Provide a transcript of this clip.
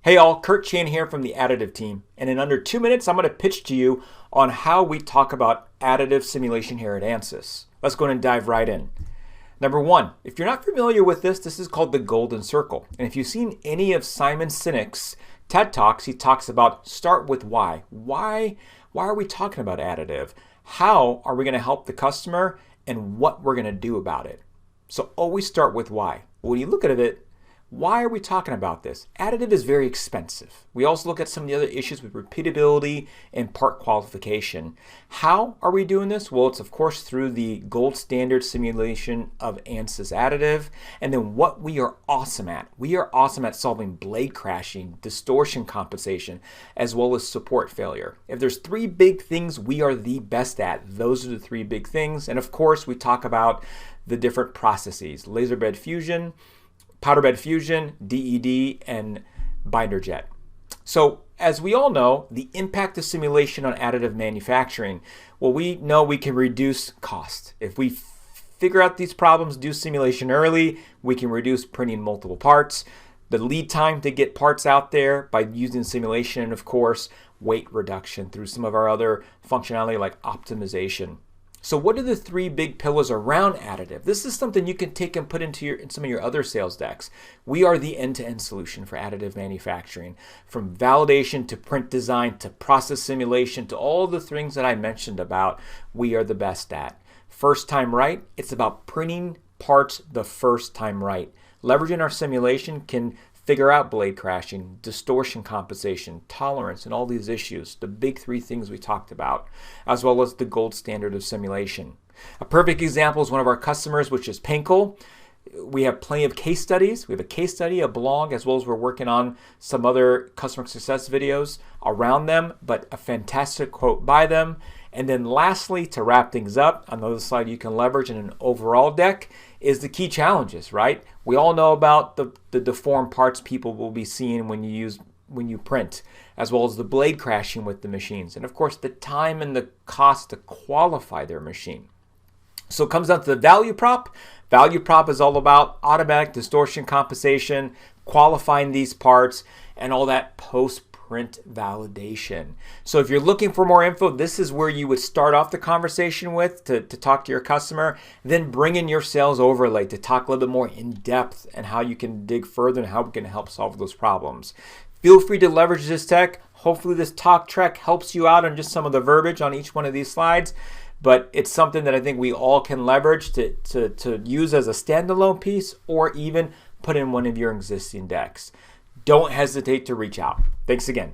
Hey all, Kurt Chan here from the Additive team, and in under 2 minutes I'm going to pitch to you on how we talk about additive simulation here at Ansys. Let's go and dive right in. Number one, if you're not familiar with this is called the golden circle. And if you've seen any of Simon Sinek's TED Talks, he talks about start with why. Why are we talking about additive? How are we going to help the customer, and what we're going to do about it? So always start with why. When you look at it, why are we talking about this? Additive is very expensive. We also look at some of the other issues with repeatability and part qualification. How are we doing this? Well, it's of course through the gold standard simulation of Ansys Additive. And then what we are awesome at. We are awesome at solving blade crashing, distortion compensation, as well as support failure. If there's three big things we are the best at, those are the three big things. And of course, we talk about the different processes: laser bed fusion, powder bed fusion, DED, and binder jet. So as we all know, the impact of simulation on additive manufacturing, well, we know we can reduce cost. If we figure out these problems, do simulation early, we can reduce printing multiple parts, the lead time to get parts out there by using simulation, and of course, weight reduction through some of our other functionality like optimization. So what are the three big pillars around additive? This is something you can take and put into some of your other sales decks. We are the end-to-end solution for additive manufacturing. From validation to print design to process simulation to all the things that I mentioned about, we are the best at. First time right, it's about printing parts the first time right. Leveraging our simulation can figure out blade crashing, distortion compensation, tolerance, and all these issues, the big three things we talked about, as well as the gold standard of simulation. A perfect example is one of our customers, which is Pinkel. We have plenty of case studies. We have a case study, a blog, as well as we're working on some other customer success videos around them, but a fantastic quote by them. And then lastly, to wrap things up, another slide you can leverage in an overall deck is the key challenges, right? We all know about the deformed parts people will be seeing when you print, as well as the blade crashing with the machines, and of course the time and the cost to qualify their machine. So it comes down to the value prop. Value prop is all about automatic distortion compensation, qualifying these parts, and all that post-print validation. So if you're looking for more info, this is where you would start off the conversation with to talk to your customer, then bring in your sales overlay to talk a little bit more in depth and how you can dig further and how we can help solve those problems. Feel free to leverage this tech. Hopefully this talk track helps you out on just some of the verbiage on each one of these slides. But it's something that I think we all can leverage to use as a standalone piece or even put in one of your existing decks. Don't hesitate to reach out. Thanks again.